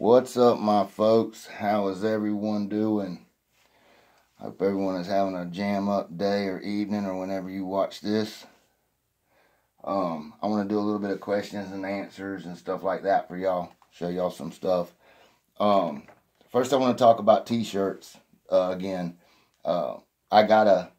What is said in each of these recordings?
What's up, my folks? How is everyone doing? Hope everyone is having a jam up day or evening or whenever you watch this. I want to do a little bit of questions and answers and stuff like that for y'all. Show y'all some stuff. First I want to talk about t-shirts. Again, I got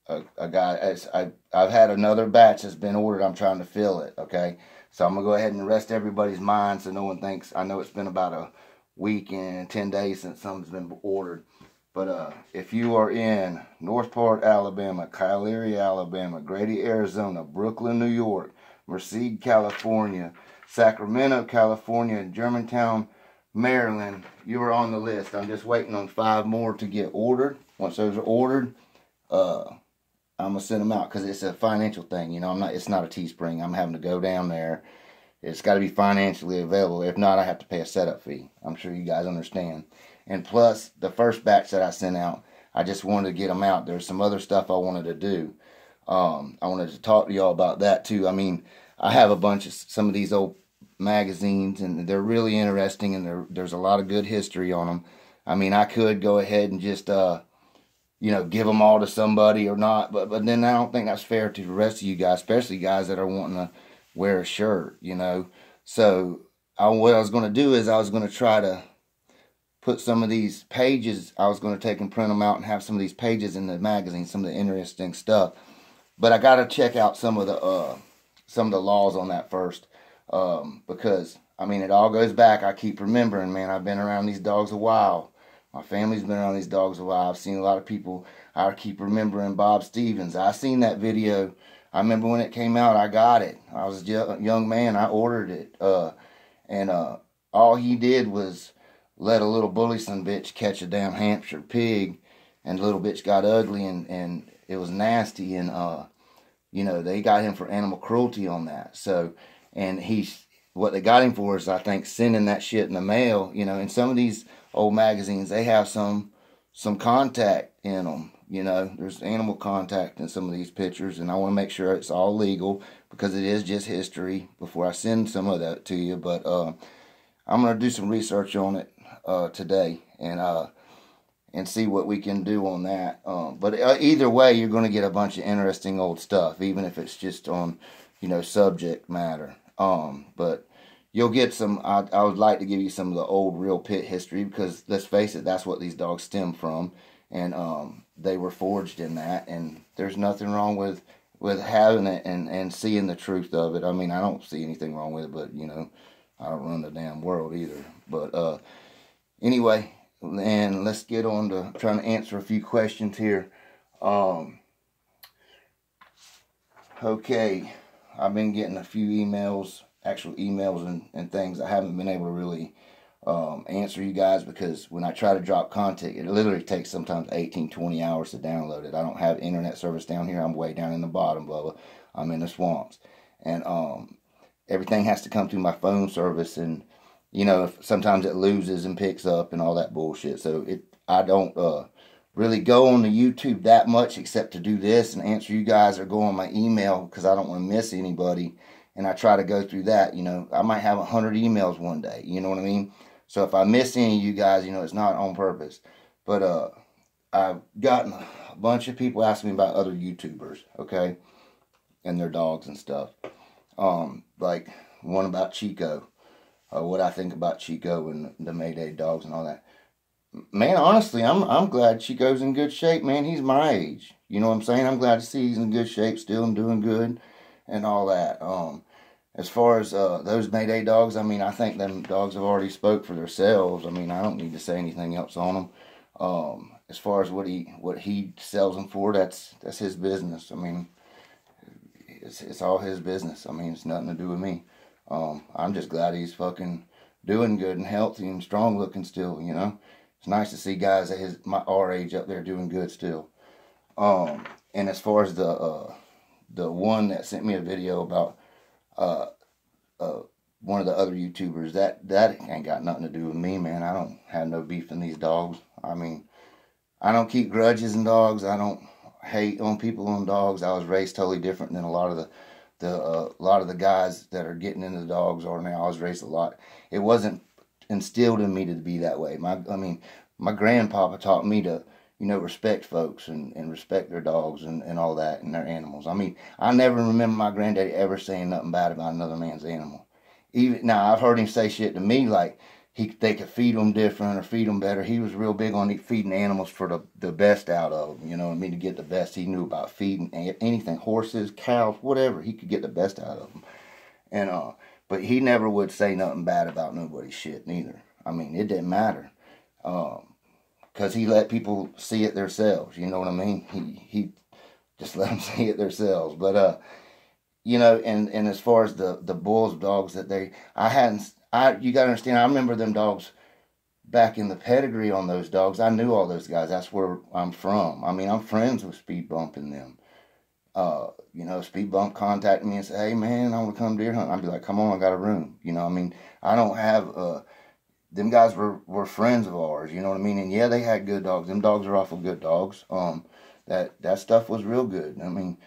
I've had another batch that's been ordered. I'm trying to fill it, okay? So I'm going to go ahead and rest everybody's mind so no one thinks. I know it's been about a week and 10 days since something's been ordered. But if you are in Northport, Alabama, Kyleary, Alabama, Grady, Arizona, Brooklyn, New York, Merced, California, Sacramento, California, and Germantown, Maryland, you are on the list. I'm just waiting on 5 more to get ordered. Once those are ordered, I'm gonna send them out because it's a financial thing. You know, it's not a Teespring. I'm having to go down there. It's got to be financially available. If not, I have to pay a setup fee. I'm sure you guys understand. And plus, the first batch that I sent out, I just wanted to get them out. There's some other stuff I wanted to do. I wanted to talk to y'all about that too. I mean, I have a bunch of some of these old magazines, and they're really interesting, and there's a lot of good history on them. I mean, I could go ahead and just you know, give them all to somebody or not, but then I don't think that's fair to the rest of you guys, especially guys that are wanting to wear a shirt, you know. So what I was going to do is I was going to try to put some of these pages, I was going to take and print them out and have some of these pages in the magazine, some of the interesting stuff. But I got to check out some of the laws on that first, because I mean, it all goes back. I keep remembering, man, I've been around these dogs a while. My family's been around these dogs a while. I've seen a lot of people. I keep remembering Bob Stevens. I seen that video. I remember when it came out, I got it. I was a young man. I ordered it. And all he did was let a little bully son bitch catch a damn Hampshire pig. And the little bitch got ugly and it was nasty. And, you know, they got him for animal cruelty on that. So, and what they got him for is, I think, sending that shit in the mail. You know, in some of these old magazines, they have some contact in them. You know, there's animal contact in some of these pictures, and I want to make sure it's all legal because it is just history before I send some of that to you. But I'm going to do some research on it today and see what we can do on that. But either way, you're going to get a bunch of interesting old stuff, even if it's just on, you know, subject matter. But you'll get some. I would like to give you some of the old real pit history because let's face it, that's what these dogs stem from, and they were forged in that. And there's nothing wrong with having it and seeing the truth of it. I mean, I don't see anything wrong with it, but you know, I don't run the damn world either. But anyway, and let's get on to trying to answer a few questions here. Okay, I've been getting a few emails. Actual emails and things. I haven't been able to really answer you guys because when I try to drop content, it literally takes sometimes 18-20 hours to download it. I don't have internet service down here. I'm way down in the bottom, blah, blah. I'm in the swamps. And everything has to come through my phone service. And, you know, sometimes it loses and picks up and all that bullshit. So I don't really go on the YouTube that much except to do this and answer you guys or go on my email because I don't want to miss anybody. And I try to go through that, you know. I might have 100 emails one day, you know what I mean? So if I miss any of you guys, you know, it's not on purpose. But I've gotten a bunch of people asking me about other YouTubers, okay? And their dogs and stuff. Like one about Chico. What I think about Chico and the Mayday dogs and all that. Man, honestly, I'm glad Chico's in good shape, man. He's my age. You know what I'm saying? I'm glad to see he's in good shape still and doing good and all that. As far as those Mayday dogs, I mean, I think them dogs have already spoke for themselves. I mean, I don't need to say anything else on them. As far as what he sells them for, that's his business. I mean, it's all his business. I mean, it's nothing to do with me. I'm just glad he's fucking doing good and healthy and strong looking still. You know, it's nice to see guys at our age up there doing good still. And as far as the one that sent me a video about one of the other YouTubers, that ain't got nothing to do with me, man. I don't have no beef in these dogs. I mean, I don't keep grudges in dogs. I don't hate on people on dogs. I was raised totally different than a lot of the guys that are getting into the dogs are now. I was raised a lot. It wasn't instilled in me to be that way. My grandpapa taught me to, respect folks and respect their dogs and all that and their animals. I mean, I never remember my granddaddy ever saying nothing bad about another man's animal. Even now, I've heard him say shit to me like they could feed them different or feed them better. He was real big on feeding animals for the best out of them. You know what I mean? To get the best, he knew about feeding anything, horses, cows, whatever. He could get the best out of them. And but he never would say nothing bad about nobody's shit neither. I mean, it didn't matter. Because he let people see it themselves. You know what I mean? He just let them see it themselves. But and as far as the Bulls dogs that you gotta understand. I remember them dogs back in the pedigree on those dogs. I knew all those guys. That's where I'm from. I mean, I'm friends with Speed Bump and them. Speed Bump contacted me and said, "Hey man, I want to come deer hunt." I'd be like, "Come on, I got a room." I mean, I don't have them guys were friends of ours, you know what I mean? And yeah, they had good dogs. Them dogs are awful good dogs. That stuff was real good. I mean,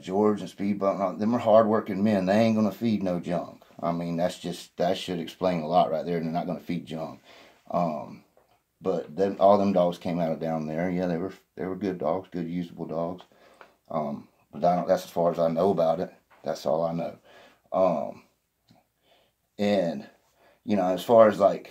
George and Speed Bump, them are hardworking men. They ain't gonna feed no junk. I mean, that should explain a lot right there. They're not gonna feed junk. But then all them dogs came out of down there. Yeah, they were good dogs, good usable dogs. But that's as far as I know about it. That's all I know. And as far as like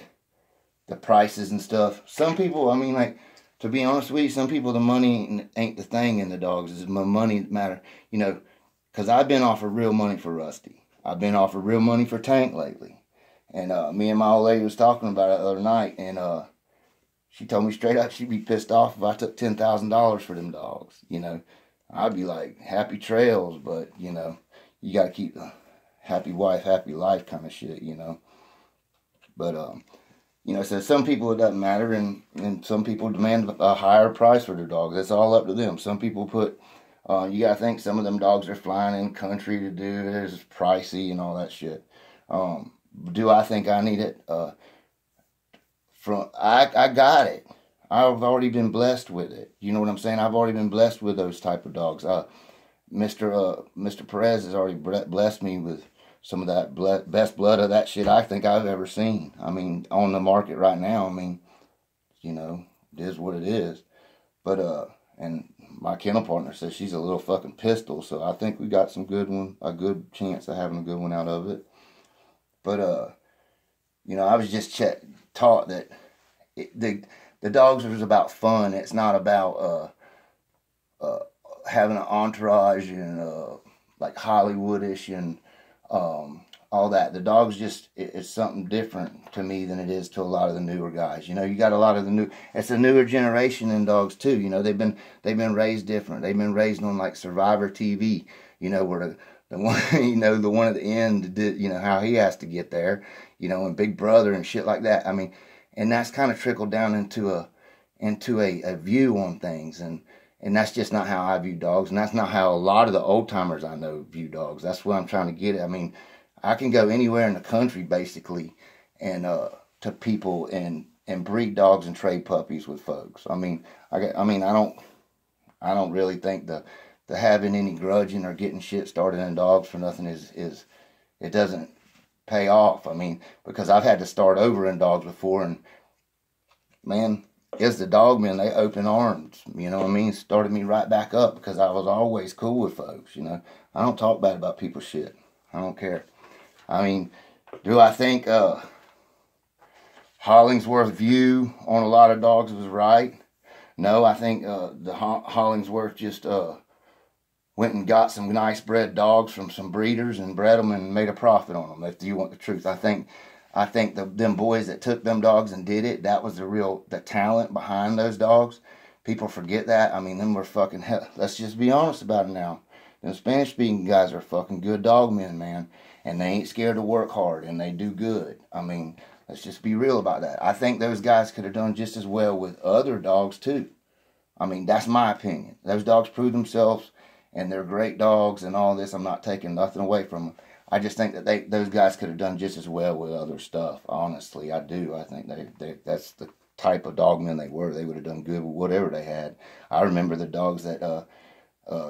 the prices and stuff, some people, I mean, like, to be honest with you, some people, the money ain't the thing in the dogs. It's the money that matter, because I've been offered real money for Rusty. I've been offered real money for Tank lately. And me and my old lady was talking about it the other night, and she told me straight up she'd be pissed off if I took $10,000 for them dogs. I'd be like, happy trails, but, you got to keep the happy wife, happy life kind of shit, But, so some people it doesn't matter, and some people demand a higher price for their dogs. It's all up to them. Some people put, you got to think some of them dogs are flying in country to do it. It's pricey and all that shit. Do I think I need it? I got it. I've already been blessed with it. You know what I'm saying? I've already been blessed with those type of dogs. Mr. Perez has already blessed me with some of that best blood of that shit I think I've ever seen. I mean, on the market right now. I mean, it is what it is. But and my kennel partner says she's a little fucking pistol, so I think we got a good chance of having a good one out of it. But I was just taught that the dogs was about fun. It's not about having an entourage and like Hollywoodish and all that. The dogs it's something different to me than it is to a lot of the newer guys. You got a lot of it's a newer generation in dogs too. They've been raised different. They've been raised on like Survivor TV. Where the one, the one at the end did, how he has to get there, and Big Brother and shit like that. I mean, and that's kind of trickled down into a view on things, and that's just not how I view dogs, and that's not how a lot of the old timers I know view dogs. That's what I'm trying to get at. I mean, I can go anywhere in the country basically, and to people and breed dogs and trade puppies with folks. I mean, I don't really think the having any grudging or getting shit started in dogs for nothing is it doesn't pay off. I mean, because I've had to start over in dogs before, and man, it's the dog men, they open arms, started me right back up because I was always cool with folks, I don't talk bad about people's shit. I don't care. I mean, do I think Hollingsworth's view on a lot of dogs was right? No, I think the Hollingsworth just went and got some nice bred dogs from some breeders and bred them and made a profit on them. If you want the truth, I think them boys that took them dogs and did it, that was the talent behind those dogs. People forget that. I mean, them were fucking hell. Let's just be honest about it now. Them Spanish speaking guys are fucking good dog men, man, and they ain't scared to work hard and they do good. I mean, let's just be real about that. I think those guys could have done just as well with other dogs too. I mean, that's my opinion. Those dogs prove themselves. And they're great dogs and all this. I'm not taking nothing away from them. I just think that those guys could have done just as well with other stuff. Honestly, I do. I think that's the type of dog men they were. They would have done good with whatever they had. I remember the dogs that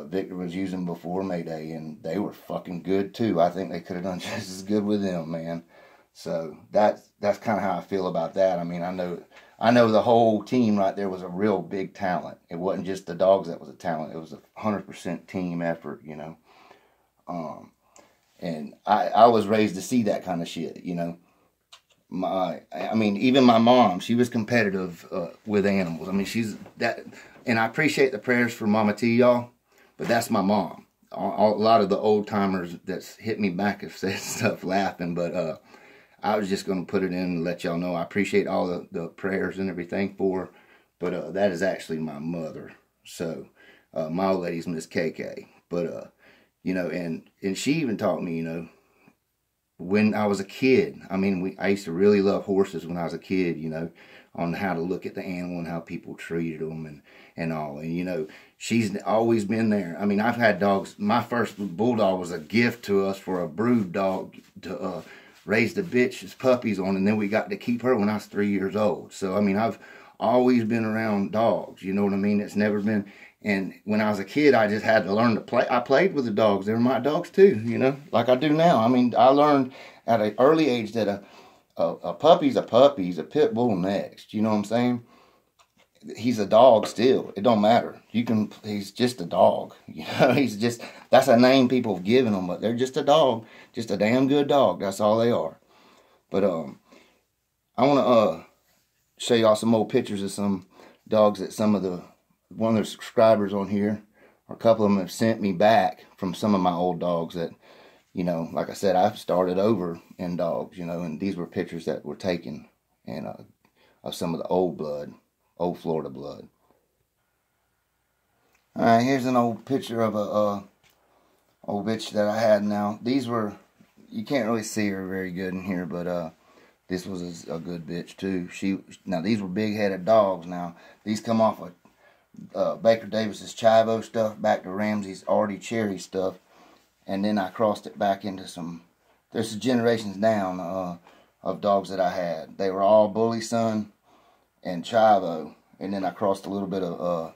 Victor was using before Mayday, and they were fucking good too. I think they could have done just as good with them, man. So that's kind of how I feel about that. I mean, I know the whole team right there was a real big talent. It wasn't just the dogs that was a talent. It was 100% team effort, you know. And I was raised to see that kind of shit, you know. I mean, even my mom, she was competitive with animals. I mean, she's that, and I appreciate the prayers for Mama T, y'all, but that's my mom. A lot of the old timers that's hit me back have said stuff laughing, but I was just going to put it in and let y'all know I appreciate all the prayers and everything for her, but that is actually my mother. So my old lady's Miss KK, but you know, and she even taught me, you know, when I was a kid. I mean, I used to really love horses when I was a kid, you know, on how to look at the animal and how people treated them and all. And, you know, she's always been there. I mean, I've had dogs. My first bulldog was a gift to us for a brood dog to raise the bitch's puppies on, and then we got to keep her when I was 3 years old. So, I mean, I've always been around dogs, you know what I mean? It's never been... And when I was a kid, I just had to learn to play. I played with the dogs. They were my dogs too, you know, like I do now. I mean, I learned at an early age that a puppy's a puppy. He's a pit bull next. You know what I'm saying? He's a dog still. It don't matter. He's just a dog. You know, he's just, that's a name people have given him, but they're just a dog. Just a damn good dog. That's all they are. But I want to show y'all some old pictures of some dogs that one of the subscribers on here, or a couple of them have sent me back from some of my old dogs that, you know, like I said, I've started over in dogs, you know, and these were pictures that were taken and of some of the old Florida blood. All right, here's an old picture of a old bitch that I had. Now, these were, you can't really see her very good in here, but this was a good bitch too. Now these were big-headed dogs. Now these come off of Baker Davis's Chivo stuff back to Ramsey's Artie Cherry stuff, and then I crossed it back into there's generations down of dogs that I had. They were all Bully Son and Chivo, and then I crossed a little bit of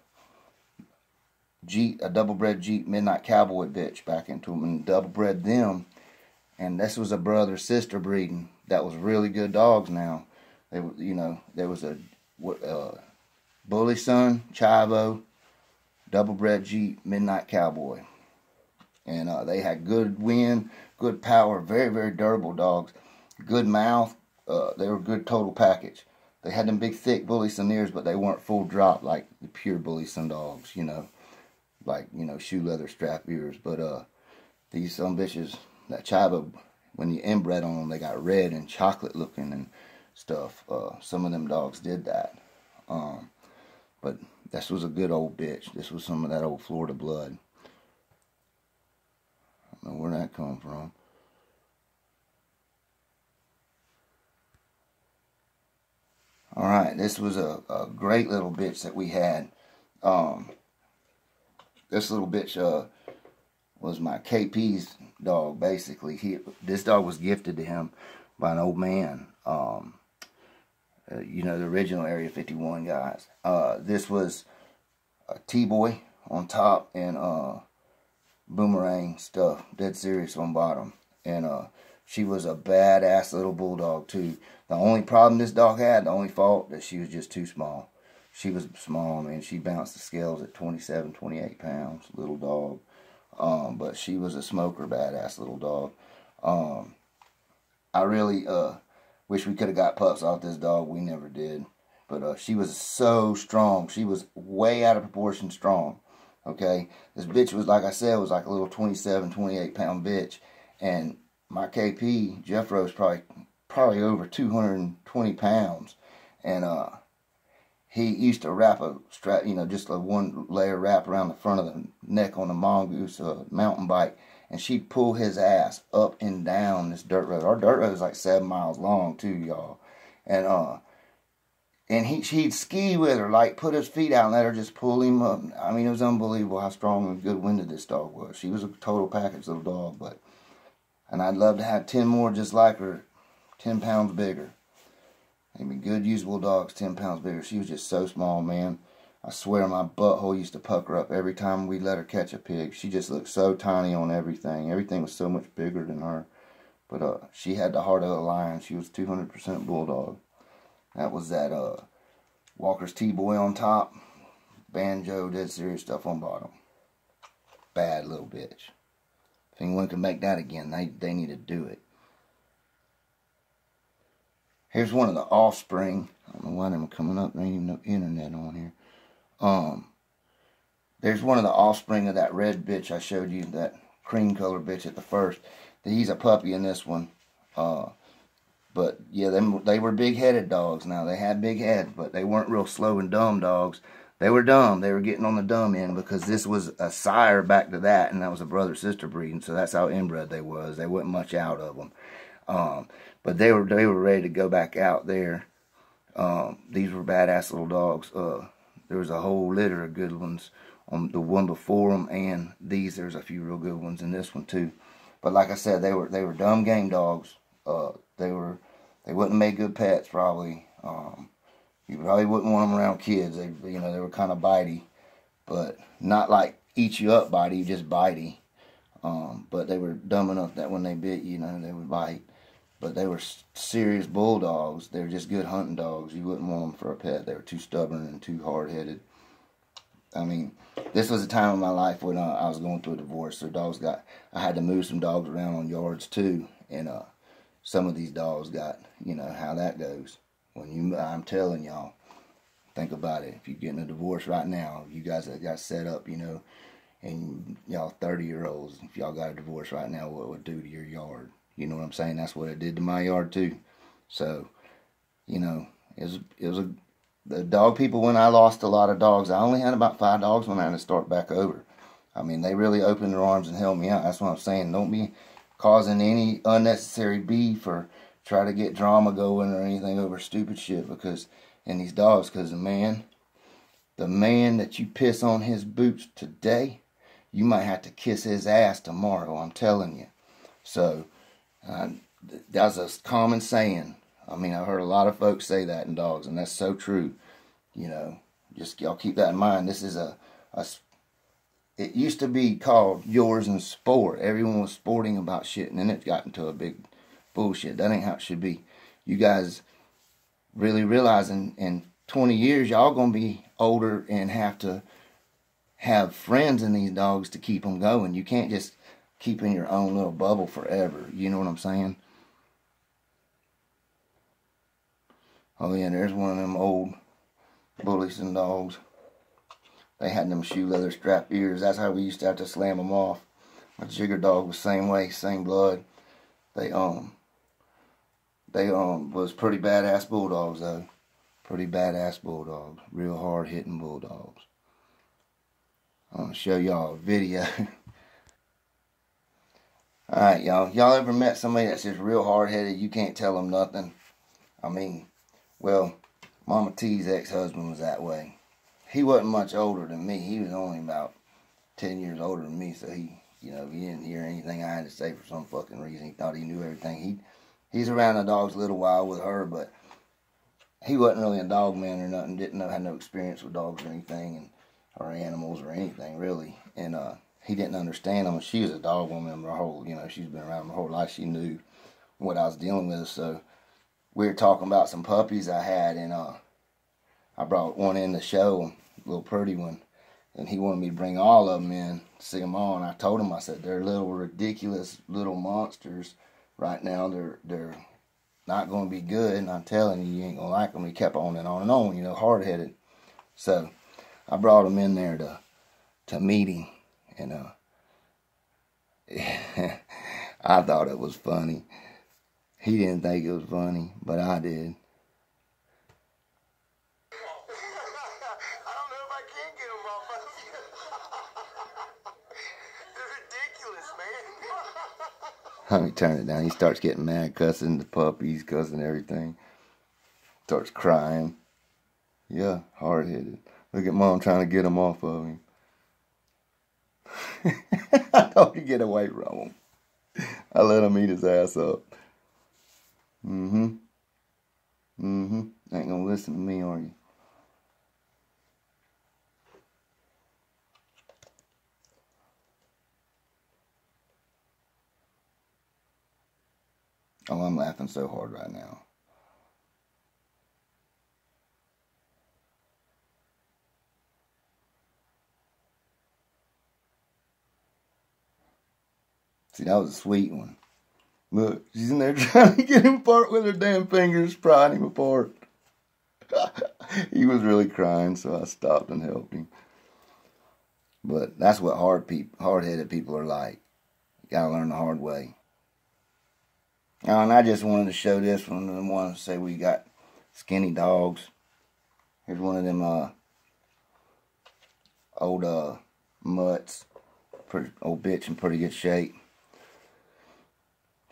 a double-bred Jeep Midnight Cowboy bitch back into them and double-bred them, and this was a brother-sister breeding that was really good dogs. Now they were, you know, there was a Bully Son, Chivo, double-bred Jeep, Midnight Cowboy. And they had good wind, good power, very, very durable dogs. Good mouth. They were good total package. They had them big, thick Bully Son ears, but they weren't full drop like the pure Bully Son dogs, you know. Like, you know, shoe leather strap ears. But these some bitches, that Chivo, when you inbred on them, they got red and chocolate looking and stuff. Some of them dogs did that. But this was a good old bitch. This was some of that old Florida blood. I don't know where that come from. Alright, this was a great little bitch that we had. This little bitch was my KP's dog, basically. This dog was gifted to him by an old man. You know, the original Area 51 guys. This was a T-Boy on top and boomerang stuff, dead serious on bottom. And she was a badass little bulldog too. The only problem this dog had, the only fault, that she was just too small. She was small, man. She bounced the scales at 27, 28 pounds, little dog. But she was a smoker, badass little dog. I really wish we could have got pups off this dog. We never did. But she was so strong. She was way out of proportion strong. Okay? This bitch was, like I said, was like a little 27, 28 pound bitch. And my KP, Jeff Rose, probably over 220 pounds. And he used to wrap a strap, you know, just a one layer wrap around the front of the neck on the mongoose mountain bike. And she'd pull his ass up and down this dirt road. Our dirt road is like 7 miles long too, y'all. And he'd ski with her, like put his feet out and let her just pull him up. I mean, it was unbelievable how strong and good-winded this dog was. She was a total package little dog, and I'd love to have 10 more just like her, 10 pounds bigger. I mean, good usable dogs, 10 pounds bigger. She was just so small, man. I swear my butthole used to pucker up every time we let her catch a pig. She just looked so tiny on everything. Everything was so much bigger than her. But she had the heart of a lion. She was 200% bulldog. That was that Walker's T-Boy on top. Banjo, dead serious stuff on bottom. Bad little bitch. If anyone can make that again, they need to do it. Here's one of the offspring. I don't know why them are coming up. There ain't even no internet on here. There's one of the offspring of that red bitch I showed you, that cream color bitch at the first. He's a puppy in this one. But yeah, they were big-headed dogs. Now, they had big heads, but they weren't real slow and dumb dogs. They were dumb. They were getting on the dumb end because this was a sire back to that, and that was a brother-sister breeding, so that's how inbred they was. They wasn't much out of them. But they were ready to go back out there. These were badass little dogs. There was a whole litter of good ones on the one before them, and these. There's a few real good ones in this one too. But like I said, they were dumb game dogs. They wouldn't have made good pets probably. You probably wouldn't want them around kids. They were kind of bitey, but not like eat you up bitey, just bitey. But they were dumb enough that when they bit you, they would bite. But they were serious bulldogs. They were just good hunting dogs. You wouldn't want them for a pet. They were too stubborn and too hard-headed. I mean, this was a time in my life when I was going through a divorce. So I had to move some dogs around on yards too. And some of these dogs got, how that goes. I'm telling y'all, think about it. If you're getting a divorce right now, you guys that got set up, and y'all 30-year-olds, if y'all got a divorce right now, what it would do to your yard? You know what I'm saying? That's what it did to my yard too. So, the dog people, when I lost a lot of dogs, I only had about 5 dogs when I had to start back over. I mean, they really opened their arms and helped me out. That's what I'm saying. Don't be causing any unnecessary beef or try to get drama going or anything over stupid shit in these dogs. Because the man that you piss on his boots today, you might have to kiss his ass tomorrow. I'm telling you. So, that's a common saying. I mean, I've heard a lot of folks say that in dogs, and that's so true. Just y'all keep that in mind. This is it used to be called yours and sport. Everyone was sporting about shit, and then it got into a big bullshit. That ain't how it should be. You guys really realizing in 20 years, y'all gonna be older and have to have friends in these dogs to keep them going. You can't just keep in your own little bubble forever. You know what I'm saying? Oh yeah, there's one of them old Bullison dogs. They had them shoe leather strap ears. That's how we used to have to slam them off. My jigger dog was same way, same blood. They was pretty badass bulldogs though. Pretty badass bulldogs. Real hard hitting bulldogs. I'm gonna show y'all a video. Alright, y'all. Y'all ever met somebody that's just real hard-headed? You can't tell them nothing. I mean, well, Mama T's ex-husband was that way. He wasn't much older than me. He was only about 10 years older than me, so he didn't hear anything I had to say for some fucking reason. He thought he knew everything. He's around the dogs a little while with her, but he wasn't really a dog man or nothing. Had no experience with dogs or anything, or animals or anything, really. And, he didn't understand them. She was a dog woman her whole, she's been around her whole life. She knew what I was dealing with. So we were talking about some puppies I had, and I brought one in to show him, a little pretty one, and he wanted me to bring all of them in, see them all. And I told him, I said, they're little ridiculous little monsters right now. They're not going to be good, and I'm telling you, you ain't going to like them. He kept on and on and on, hard-headed. So I brought him in there to meet him. And I thought it was funny. He didn't think it was funny, but I did. I don't know if I can get him off of you. They're ridiculous, man. Let me turn it down. He starts getting mad, cussing the puppies, cussing everything. Starts crying. Yeah, hard-headed. Look at Mom trying to get him off of him. I told you get away from him. I let him eat his ass up. Ain't gonna listen to me, are you? I'm laughing so hard right now. See, that was a sweet one. Look, she's in there trying to get him apart with her damn fingers, prying him apart. He was really crying, so I stopped and helped him. But that's what hard-headed people are like. You gotta learn the hard way. Oh, and I just wanted to show this one. I want to say we got skinny dogs. Here's one of them old mutts. Pretty old bitch in pretty good shape.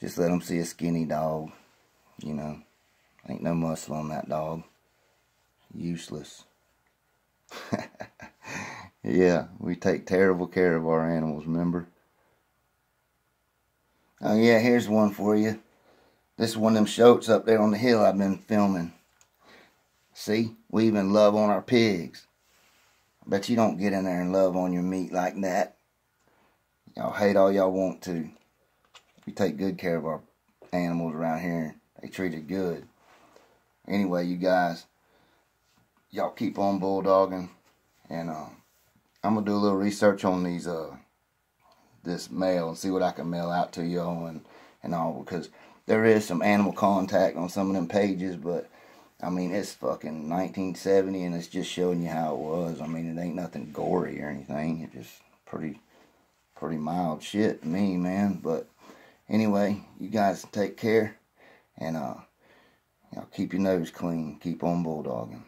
Just let them see a skinny dog. You know, ain't no muscle on that dog. Useless. Yeah, we take terrible care of our animals, remember? Oh yeah, here's one for you. This is one of them shoats up there on the hill I've been filming. See, we even love on our pigs. I bet you don't get in there and love on your meat like that. Y'all hate all y'all want to. We take good care of our animals around here. They treat it good. Anyway, you guys, y'all keep on bulldogging. And I'm going to do a little research on these this mail and see what I can mail out to y'all and all. Because there is some animal contact on some of them pages, but I mean, it's fucking 1970 and it's just showing you how it was. I mean, it ain't nothing gory or anything. It's just pretty mild shit to me, man. But anyway, you guys take care and y'all keep your nose clean. Keep on bulldogging.